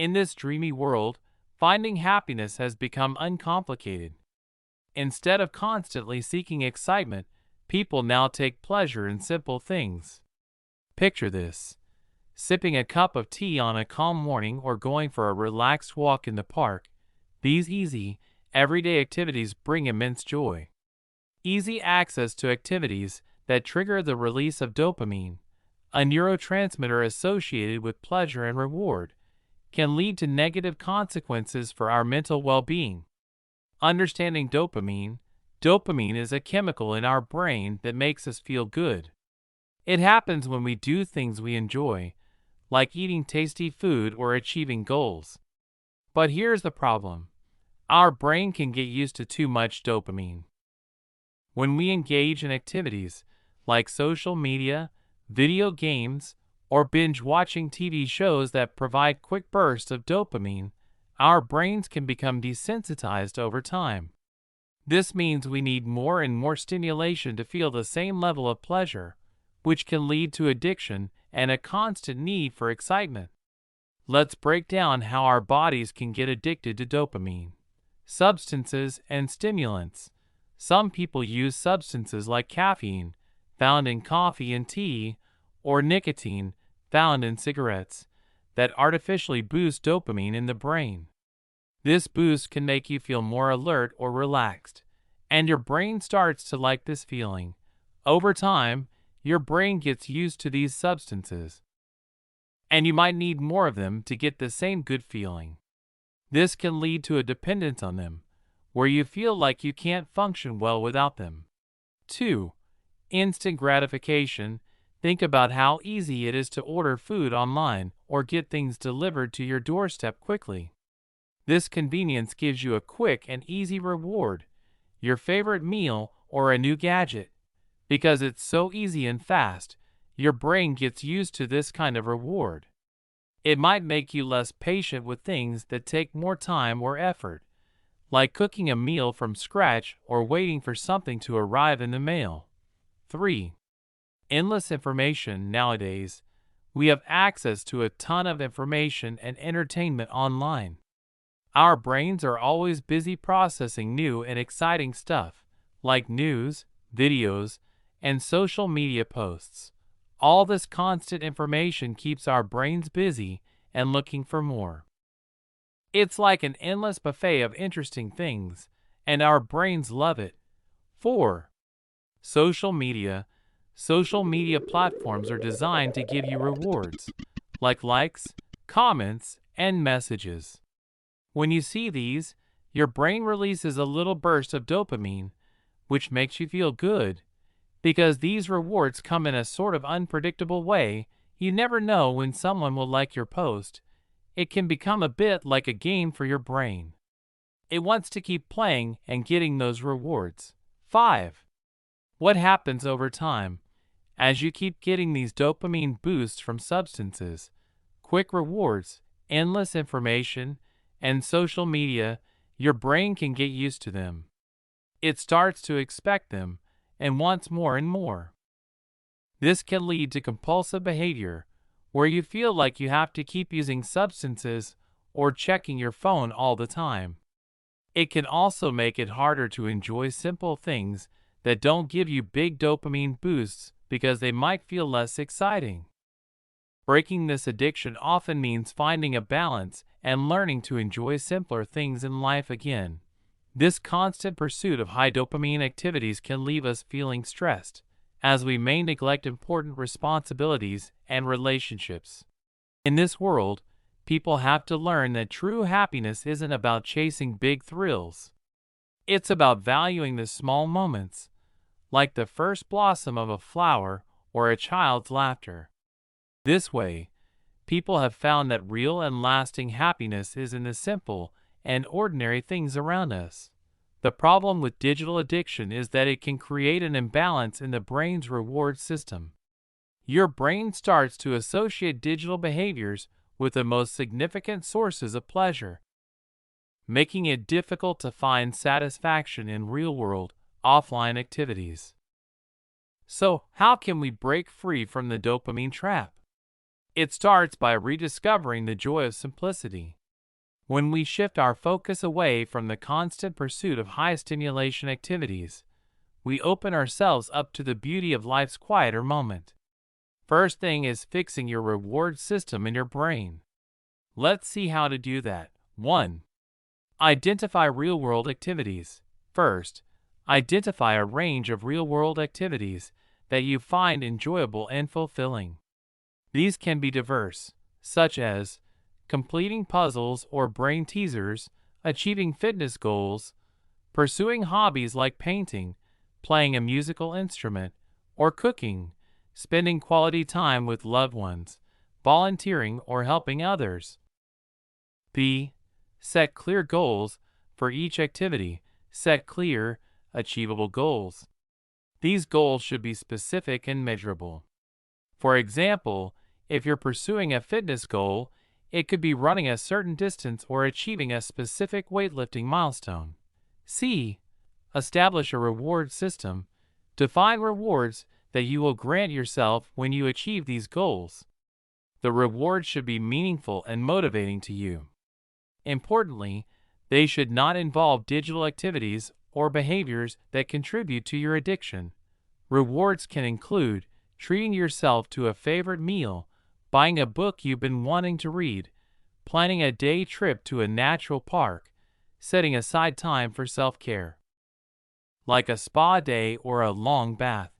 In this dreamy world, finding happiness has become uncomplicated. Instead of constantly seeking excitement, people now take pleasure in simple things. Picture this: sipping a cup of tea on a calm morning or going for a relaxed walk in the park. These easy, everyday activities bring immense joy. Easy access to activities that trigger the release of dopamine, a neurotransmitter associated with pleasure and reward, can lead to negative consequences for our mental well-being. Understanding dopamine is a chemical in our brain that makes us feel good. It happens when we do things we enjoy, like eating tasty food or achieving goals. But here's the problem: our brain can get used to too much dopamine. When we engage in activities like social media, video games, or binge watching TV shows that provide quick bursts of dopamine, our brains can become desensitized over time. This means we need more and more stimulation to feel the same level of pleasure, which can lead to addiction and a constant need for excitement. Let's break down how our bodies can get addicted to dopamine. Substances and stimulants. Some people use substances like caffeine, found in coffee and tea, or nicotine, found in cigarettes, that artificially boost dopamine in the brain. This boost can make you feel more alert or relaxed, and your brain starts to like this feeling. Over time, your brain gets used to these substances, and you might need more of them to get the same good feeling. This can lead to a dependence on them, where you feel like you can't function well without them. 2. Instant gratification. Think about how easy it is to order food online or get things delivered to your doorstep quickly. This convenience gives you a quick and easy reward, your favorite meal or a new gadget. Because it's so easy and fast, your brain gets used to this kind of reward. It might make you less patient with things that take more time or effort, like cooking a meal from scratch or waiting for something to arrive in the mail. 3. Endless information. Nowadays, we have access to a ton of information and entertainment online. Our brains are always busy processing new and exciting stuff, like news, videos, and social media posts. All this constant information keeps our brains busy and looking for more. It's like an endless buffet of interesting things, and our brains love it. 4. Social media. Social media platforms are designed to give you rewards, like likes, comments, and messages. When you see these, your brain releases a little burst of dopamine, which makes you feel good. Because these rewards come in a sort of unpredictable way, you never know when someone will like your post. It can become a bit like a game for your brain. It wants to keep playing and getting those rewards. 5. What happens over time? As you keep getting these dopamine boosts from substances, quick rewards, endless information, and social media, your brain can get used to them. It starts to expect them and wants more and more. This can lead to compulsive behavior, where you feel like you have to keep using substances or checking your phone all the time. It can also make it harder to enjoy simple things that don't give you big dopamine boosts because they might feel less exciting. Breaking this addiction often means finding a balance and learning to enjoy simpler things in life again. This constant pursuit of high dopamine activities can leave us feeling stressed, as we may neglect important responsibilities and relationships. In this world, people have to learn that true happiness isn't about chasing big thrills. It's about valuing the small moments, like the first blossom of a flower or a child's laughter. This way, people have found that real and lasting happiness is in the simple and ordinary things around us. The problem with digital addiction is that it can create an imbalance in the brain's reward system. Your brain starts to associate digital behaviors with the most significant sources of pleasure, making it difficult to find satisfaction in real-world, offline activities. So, how can we break free from the dopamine trap? It starts by rediscovering the joy of simplicity. When we shift our focus away from the constant pursuit of high stimulation activities, we open ourselves up to the beauty of life's quieter moment. First thing is fixing your reward system in your brain. Let's see how to do that. 1. Identify real-world activities. First, identify a range of real-world activities that you find enjoyable and fulfilling. These can be diverse, such as completing puzzles or brain teasers, achieving fitness goals, pursuing hobbies like painting, playing a musical instrument, or cooking, spending quality time with loved ones, volunteering, or helping others. B. Set clear goals for each activity. Set clear, achievable goals. These goals should be specific and measurable. For example, if you're pursuing a fitness goal, it could be running a certain distance or achieving a specific weightlifting milestone. C. Establish a reward system. Define rewards that you will grant yourself when you achieve these goals. The rewards should be meaningful and motivating to you. Importantly, they should not involve digital activities or behaviors that contribute to your addiction. Rewards can include treating yourself to a favorite meal, buying a book you've been wanting to read, planning a day trip to a natural park, setting aside time for self-care, like a spa day or a long bath.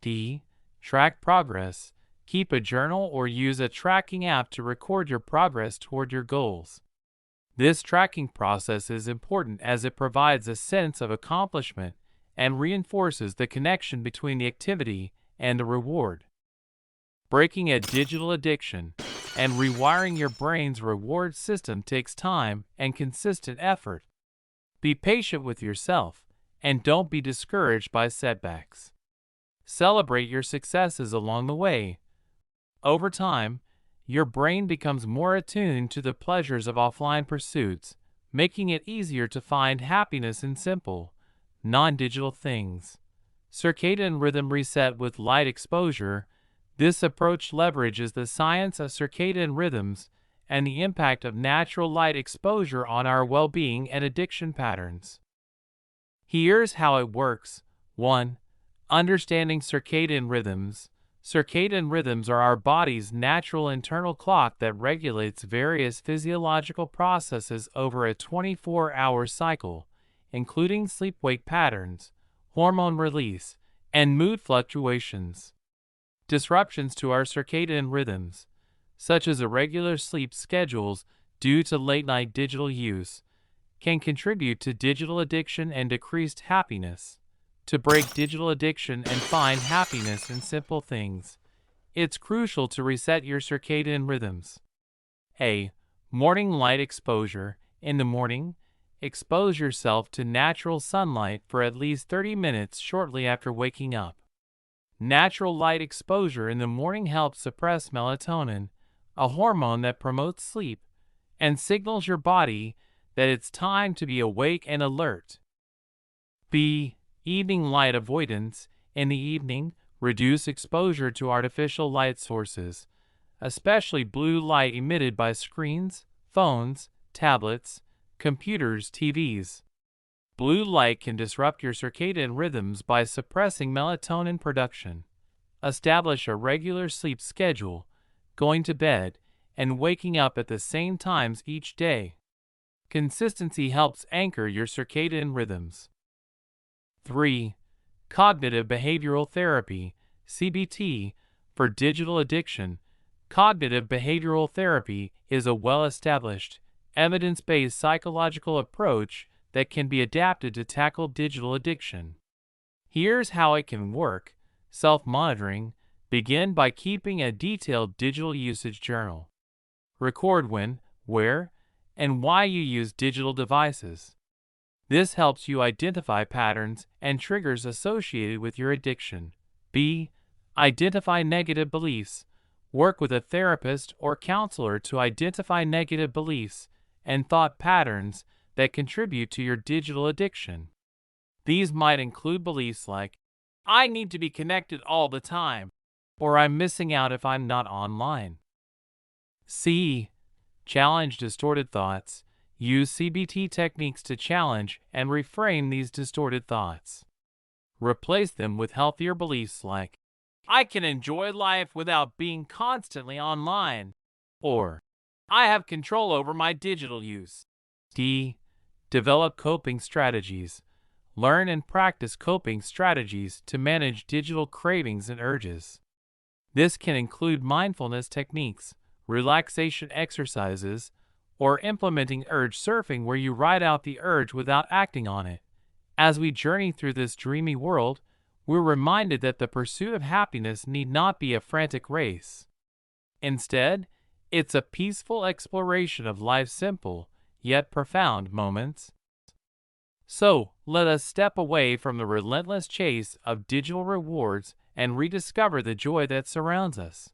D. Track progress. Keep a journal or use a tracking app to record your progress toward your goals. This tracking process is important as it provides a sense of accomplishment and reinforces the connection between the activity and the reward. Breaking a digital addiction and rewiring your brain's reward system takes time and consistent effort. Be patient with yourself and don't be discouraged by setbacks. Celebrate your successes along the way. Over time, your brain becomes more attuned to the pleasures of offline pursuits, making it easier to find happiness in simple, non-digital things. Circadian rhythm reset with light exposure. This approach leverages the science of circadian rhythms and the impact of natural light exposure on our well-being and addiction patterns. Here's how it works. 1. Understanding circadian rhythms. Circadian rhythms are our body's natural internal clock that regulates various physiological processes over a 24-hour cycle, including sleep-wake patterns, hormone release, and mood fluctuations. Disruptions to our circadian rhythms, such as irregular sleep schedules due to late-night digital use, can contribute to digital addiction and decreased happiness. To break digital addiction and find happiness in simple things, it's crucial to reset your circadian rhythms. A. Morning light exposure. In the morning, expose yourself to natural sunlight for at least 30 minutes shortly after waking up. Natural light exposure in the morning helps suppress melatonin, a hormone that promotes sleep, and signals your body that it's time to be awake and alert. B. Evening light avoidance. In the evening, reduce exposure to artificial light sources, especially blue light emitted by screens, phones, tablets, computers, TVs. Blue light can disrupt your circadian rhythms by suppressing melatonin production. Establish a regular sleep schedule, going to bed and waking up at the same times each day. Consistency helps anchor your circadian rhythms. 3. Cognitive behavioral therapy, CBT, for digital addiction. Cognitive behavioral therapy is a well-established, evidence-based psychological approach that can be adapted to tackle digital addiction. Here's how it can work. Self-monitoring. Begin by keeping a detailed digital usage journal. Record when, where, and why you use digital devices. This helps you identify patterns and triggers associated with your addiction. B. Identify negative beliefs. Work with a therapist or counselor to identify negative beliefs and thought patterns that contribute to your digital addiction. These might include beliefs like, "I need to be connected all the time," or "I'm missing out if I'm not online." C. Challenge distorted thoughts. Use CBT techniques to challenge and reframe these distorted thoughts. Replace them with healthier beliefs like, I can enjoy life without being constantly online, or I have control over my digital use. D. Develop coping strategies. Learn and practice coping strategies to manage digital cravings and urges. This can include mindfulness techniques, relaxation exercises, or implementing urge surfing where you ride out the urge without acting on it. As we journey through this dreamy world, we're reminded that the pursuit of happiness need not be a frantic race. Instead, it's a peaceful exploration of life's simple, yet profound moments. So, let us step away from the relentless chase of digital rewards and rediscover the joy that surrounds us.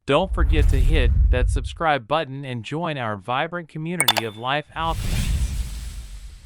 Don't forget to hit that subscribe button and join our vibrant community of life alchemists.